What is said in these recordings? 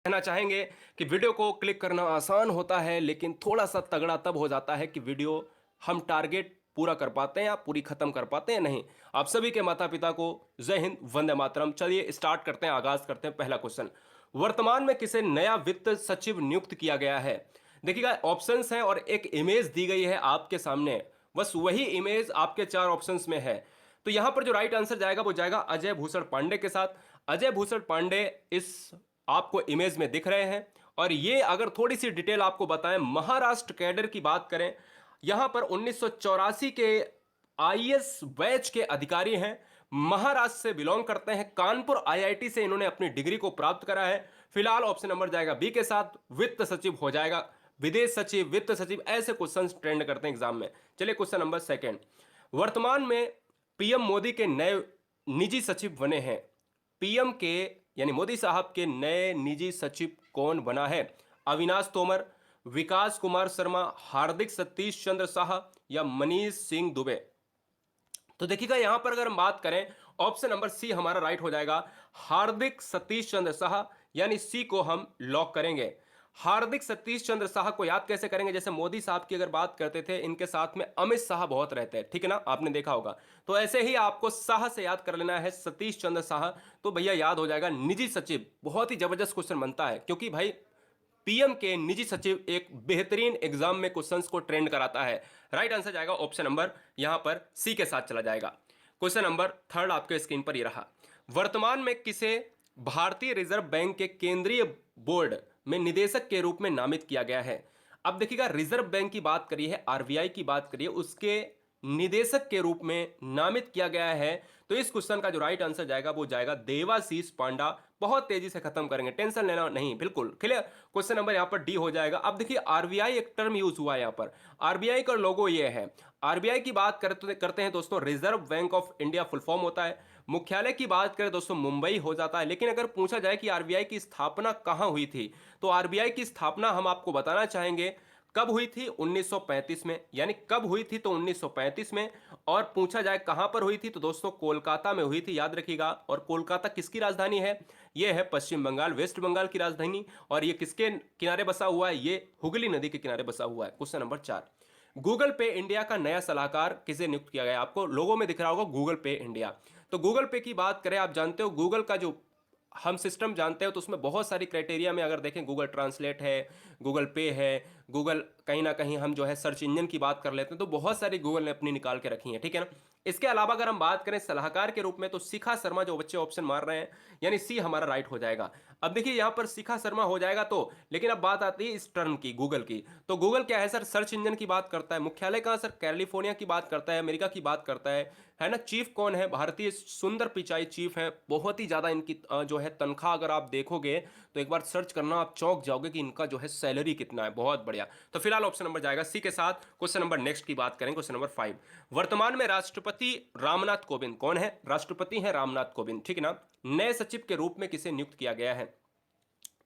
कहना चाहेंगे कि वीडियो को क्लिक करना आसान होता है, लेकिन थोड़ा सा तगड़ा तब हो जाता है कि वीडियो हम टारगेट पूरा कर पाते हैं या पूरी खत्म कर पाते हैं नहीं। आप सभी के माता पिता को जय हिंद, वंदे मातरम। चलिए स्टार्ट करते हैं, आगाज करते हैं। पहला क्वेश्चन, वर्तमान में किसे नया वित्त सचिव नियुक्त किया गया है? देखिएगा, ऑप्शंस हैं और एक इमेज दी गई है आपके सामने, बस वही इमेज आपके चार ऑप्शंस में है। तो यहां पर जो राइट आंसर जाएगा वो जाएगा अजय भूषण पांडे के साथ। अजय भूषण पांडे इस आपको इमेज में दिख रहे हैं। और ये अगर थोड़ी सी डिटेल आपको बताएं, महाराष्ट्र कैडर की बात करें, यहां पर 1984 के आईएएस बैच के अधिकारी हैं, महाराष्ट्र से बिलोंग करते हैं, कानपुर आईआईटी से इन्होंने अपनी डिग्री को प्राप्त करा है। फिलहाल ऑप्शन नंबर जाएगा बी के साथ, वित्त सचिव हो जाएगा। विदेश सचिव, वित्त सचिव, ऐसे क्वेश्चन ट्रेंड करते हैं एग्जाम में। चलिए क्वेश्चन नंबर सेकंड, वर्तमान में पीएम मोदी के नए निजी सचिव बने हैं। पीएम के यानी मोदी साहब के नए निजी सचिव कौन बना है? अविनाश तोमर, विकास कुमार शर्मा, हार्दिक सतीश चंद्र शाह या मनीष सिंह दुबे? तो देखिएगा, यहां पर अगर हम बात करें, ऑप्शन नंबर सी हमारा राइट हो जाएगा, हार्दिक सतीश चंद्र शाह, यानी सी को हम लॉक करेंगे। हार्दिक सतीश चंद्र शाह को याद कैसे करेंगे? जैसे मोदी साहब की अगर बात करते थे, इनके साथ में अमित शाह बहुत रहते हैं, ठीक है ना, आपने देखा होगा। तो ऐसे ही आपको शाह से याद कर लेना है, सतीश चंद्र शाह। तो भैया याद हो जाएगा निजी सचिव। बहुत ही जबरदस्त क्वेश्चन बनता है, क्योंकि भाई पीएम के निजी सचिव एक बेहतरीन एग्जाम में क्वेश्चंस को ट्रेंड कराता है। राइट आंसर जाएगा ऑप्शन नंबर यहां पर सी के साथ चला जाएगा। क्वेश्चन नंबर थर्ड आपके स्क्रीन पर ये रहा, वर्तमान में किसे भारतीय रिजर्व बैंक के केंद्रीय बोर्ड में निदेशक के रूप में नामित किया गया है? अब देखिएगा, रिजर्व बैंक की बात करी है, आरबीआई की बात करिए, उसके निदेशक के रूप में नामित किया गया है। तो इस क्वेश्चन का जो राइट आंसर जाएगा वो जाएगा देवाशीष पांडा। बहुत तेजी से खत्म करेंगे, टेंशन लेना नहीं, बिल्कुल क्लियर। क्वेश्चन नंबर यहां पर डी हो जाएगा। अब देखिए, आरबीआई एक टर्म यूज हुआ है यहां पर, आरबीआई का लोगो ये है। आरबीआई की बात करते हैं दोस्तों, reserve bank of India full form होता है। मुख्यालय की बात करें दोस्तों, मुंबई हो जाता है। लेकिन अगर पूछा जाए कि आरबीआई की स्थापना कहां हुई थी, तो आरबीआई की स्थापना हम आपको बताना चाहेंगे कब हुई थी, 1935 में। यानी कब हुई थी, तो 1935 में। और पूछा जाए कहां पर हुई थी, तो दोस्तों कोलकाता में हुई थी, याद रखिएगा। और कोलकाता किसकी राजधानी है? यह है पश्चिम बंगाल, वेस्ट बंगाल की राजधानी। और यह किसके किनारे बसा हुआ है? यह हुगली नदी के किनारे बसा हुआ है। क्वेश्चन नंबर 4, गूगल पे इंडिया का नया सलाहकार किसे नियुक्त किया गया? आपको लोगों में दिख रहा होगा गूगल पे इंडिया। तो गूगल पे की बात करें, आप जानते हो गूगल का जो हम सिस्टम जानते हो, तो उसमें बहुत सारी क्राइटेरिया में अगर देखें, गूगल ट्रांसलेट है, गूगल पे है, गूगल कहीं ना कहीं हम जो है सर्च इंजन की बात कर लेते हैं, तो बहुत सारी गूगल ने अपनी निकाल के रखी है, ठीक है ना। इसके अलावा अगर हम बात करें सलाहकार के रूप में, तो शिखा शर्मा जो बच्चे ऑप्शन मार रहे हैं, यानी सी हमारा राइट हो जाएगा। अब देखिए यहां पर शिखा शर्मा हो जाएगा, तो लेकिन अब बात आती है इस टर्म की, गूगल की। तो गूगल क्या है सर? सर्च इंजन की बात करता है। मुख्यालय कहां सर? कैलिफोर्निया की बात करता है, अमेरिका की बात करता है ना। चीफ कौन है? भारतीय सुंदर पिचाई चीफ है। बहुत ही ज्यादा इनकी जो है तनख्वाह अगर आप देखोगे, तो एक बार सर्च करना, आप चौंक जाओगे कि इनका जो है सैलरी कितना है। बहुत बढ़िया। तो फिलहाल ऑप्शन नंबर जाएगा सी के साथ। क्वेश्चन नंबर नेक्स्ट की बात करें, क्वेश्चन नंबर 5, वर्तमान में राष्ट्रपति रामनाथ कोविंद कौन है? राष्ट्रपति हैं रामनाथ कोविंद, ठीक है ना। नए सचिव के रूप में किसे नियुक्त किया गया है?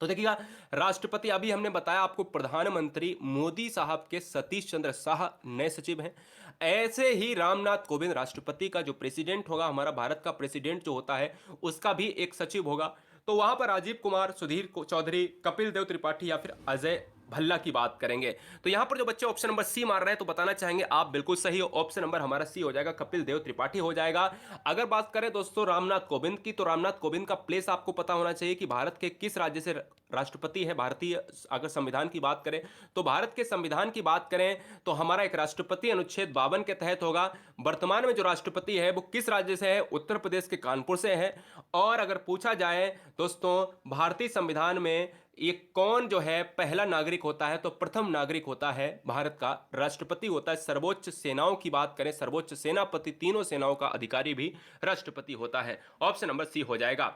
तो देखिएगा, राष्ट्रपति अभी हमने बताया आपको, प्रधानमंत्री मोदी साहब के सतीश चंद्र शाह नए सचिव हैं। ऐसे ही रामनाथ कोविंद राष्ट्रपति का जो प्रेसिडेंट होगा, हमारा भारत का प्रेसिडेंट जो होता है, उसका भी एक सचिव होगा। तो वहां पर राजीव कुमार, सुधीर चौधरी, कपिल देव त्रिपाठी या फिर अजय भल्ला की बात करेंगे। तो यहां पर जो बच्चे ऑप्शन नंबर सी मार रहे हैं, तो बताना चाहेंगे आप बिल्कुल सही हो। ऑप्शन नंबर हमारा सी हो जाएगा, कपिल देव त्रिपाठी हो जाएगा। अगर बात करें दोस्तों रामनाथ कोविंद की, तो रामनाथ कोविंद का प्लेस आपको पता होना चाहिए कि भारत के किस राज्य से राष्ट्रपति है। भारतीय अगर संविधान की बात करें, तो भारत के संविधान की बात करें, तो हमारा एक राष्ट्रपति अनुच्छेद 52 के तहत होगा। वर्तमान में जो राष्ट्रपति है वो किस राज्य से है? उत्तर प्रदेश के कानपुर से है। और अगर पूछा जाए दोस्तों भारतीय संविधान में ये कौन जो है पहला नागरिक होता है, तो प्रथम नागरिक होता है भारत का राष्ट्रपति होता है। सर्वोच्च सेनाओं की बात करें, सर्वोच्च सेनापति, तीनों सेनाओं का अधिकारी भी राष्ट्रपति होता है। ऑप्शन नंबर सी हो जाएगा।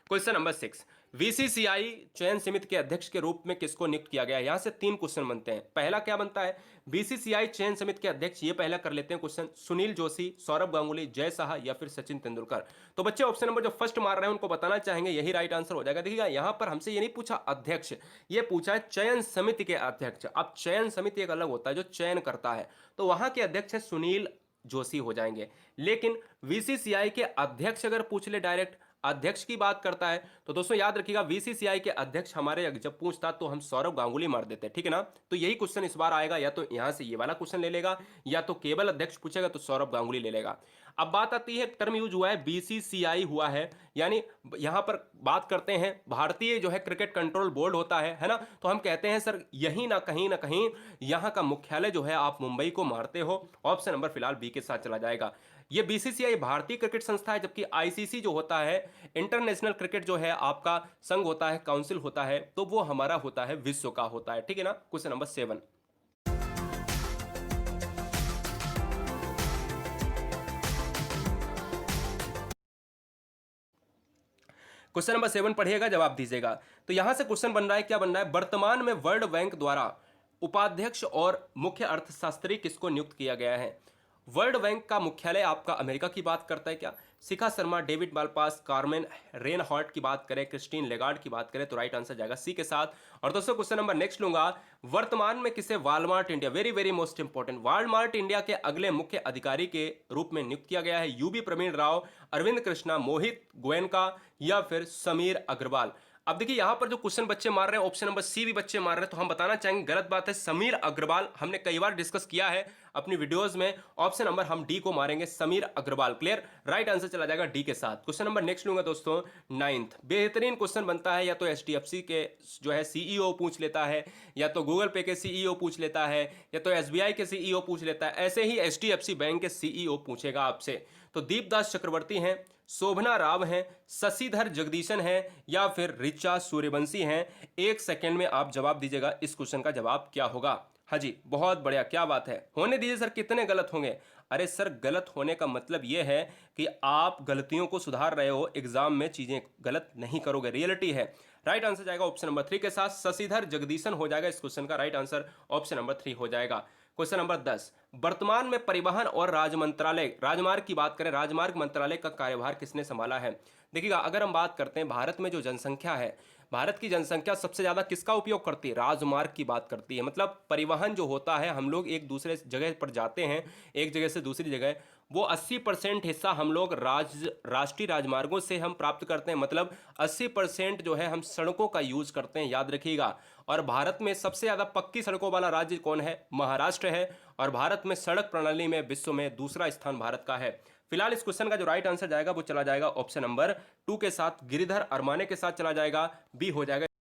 क्वेश्चन नंबर 6, बीसीसीआई चयन समिति के अध्यक्ष के रूप में किसको नियुक्त किया गया है? यहां से 3 क्वेश्चन बनते हैं। पहला क्या बनता है? बीसीसीआई चयन समिति के अध्यक्ष, ये पहला कर लेते हैं क्वेश्चन, सुनील जोशी, सौरभ गांगुली, जय शाह या फिर सचिन तेंदुलकर? तो बच्चे ऑप्शन नंबर जो फर्स्ट मार रहे हैं उनको बताना चाहेंगे, यही राइट आंसर हो जाएगा। देखिएगा, यहां पर हमसे ये नहीं पूछा अध्यक्ष, ये पूछा है चयन समिति के अध्यक्ष। अब चयन समिति एक अलग होता है जो चयन करता है, तो वहां के अध्यक्ष है सुनील जोशी हो जाएंगे। लेकिन बीसीसीआई के अध्यक्ष अगर पूछ ले डायरेक्ट, अध्यक्ष की बात करता है तो दोस्तों याद रखिएगा बीसीसीआई के अध्यक्ष हमारे जब पूछता तो हम सौरव गांगुली मार देते, ठीक है ना। तो यही क्वेश्चन इस बार आएगा, या तो यहां से ये वाला क्वेश्चन ले लेगा, या तो केवल अध्यक्ष पूछेगा तो सौरव गांगुली ले लेगा। अब बात आती है, टर्म यूज हुआ है बीसीसीआई हुआ है, यानी यहां पर बात करते हैं भारतीय जो है क्रिकेट कंट्रोल बोर्ड होता है ना। तो हम कहते हैं सर यही ना कहीं यहां का मुख्यालय जो है आप मुंबई को मारते हो। ऑप्शन नंबर फिलहाल बी के साथ चला जाएगा। ये बीसीसीआई भारतीय क्रिकेट संस्था है, जबकि आईसीसी जो होता है इंटरनेशनल क्रिकेट जो है आपका संघ होता है, काउंसिल होता है, तो वो हमारा होता है विश्व का होता है, ठीक है ना। Question number 7। क्वेश्चन नंबर 7 पढ़िएगा, जवाब दीजिएगा। तो यहां से क्वेश्चन बन रहा है, क्या बन रहा है, वर्तमान में वर्ल्ड बैंक द्वारा उपाध्यक्ष और मुख्य अर्थशास्त्री किसको नियुक्त किया गया है। वर्ल्ड बैंक का मुख्यालय आपका अमेरिका की बात करता है क्या। Shikha Sharma, David Malpass, Carmen रेनहॉर्ट की बात करें, क्रिस्टीन लेगार्ड की बात करें, तो राइट आंसर जाएगा सी के साथ। और दोस्तों क्वेश्चन नंबर नेक्स्ट लूंगा, वर्तमान में किसे Walmart India, very very most important, Walmart India के अगले मुख्य अधिकारी के रूप में नियुक्त किया गया है। यूबी प्रवीण राव, अरविंद कृष्णा, मोहित गोयनका या फिर समीर अग्रवाल। अब देखिए यहां पर जो क्वेश्चन बच्चे मार रहे हैं ऑप्शन नंबर सी भी बच्चे मार रहे हैं, तो हम बताना चाहेंगे गलत बात है। समीर अग्रवाल हमने कई बार डिस्कस किया है अपनी वीडियोस में। ऑप्शन नंबर हम डी को मारेंगे, Sameer Agarwal. Clear, right answer चला जाएगा डी के साथ। क्वेश्चन नंबर नेक्स्ट लूंगा दोस्तों 9th, बेहतरीन क्वेश्चन बनता है, या तो एचडीएफसी के जो है सीईओ पूछ लेता है, या तो गूगल पे के सीईओ पूछ लेता है, या तो एसबीआई के सीईओ पूछ लेता है, ऐसे ही एचडीएफसी बैंक के सीईओ पूछेगा आपसे। तो दीपदास चक्रवर्ती हैं, शोभना राव हैं, शशिधर जगदीशन हैं, या फिर ऋचा सूर्यवंशी हैं। एक सेकंड में आप जवाब दीजिएगा इस क्वेश्चन का जवाब क्या होगा। हाँ जी, बहुत बढ़िया, क्या बात है। होने दीजिए सर, कितने गलत होंगे। अरे सर गलत होने का मतलब यह है कि आप गलतियों को सुधार रहे हो, एग्जाम में चीजें गलत नहीं करोगे, रियलिटी है। राइट आंसर जाएगा ऑप्शन नंबर 3 के साथ, शशिधर जगदीशन हो जाएगा इस क्वेश्चन का राइट आंसर, ऑप्शन नंबर 3 हो जाएगा। क्वेश्चन नंबर 10, वर्तमान में परिवहन और राजमार्ग की बात करें, राजमार्ग मंत्रालय का कार्यभार किसने संभाला है। देखिएगा अगर हम बात करते हैं भारत में जो जनसंख्या है, भारत की जनसंख्या सबसे ज्यादा किसका उपयोग करती है, राजमार्ग की बात करती है। मतलब परिवहन जो होता है, हम लोग एक दूसरे जगह पर जाते हैं, एक जगह से दूसरी जगह, वो 80% हिस्सा हम लोग राष्ट्रीय राजमार्गों से हम प्राप्त करते हैं। मतलब 80% जो है हम सड़कों का यूज करते हैं, याद रखिएगा। और भारत में सबसे ज्यादा पक्की सड़कों वाला राज्य कौन है, महाराष्ट्र है। और भारत में सड़क प्रणाली में विश्व में दूसरा स्थान भारत का है। फिलहाल इस क्वेश्चन का जो राइट आंसर जाएगा वो चला जाएगा ऑप्शन नंबर 2 के साथ, गिरिधर अरमाने के साथ चला जाएगा, बी हो जाएगा।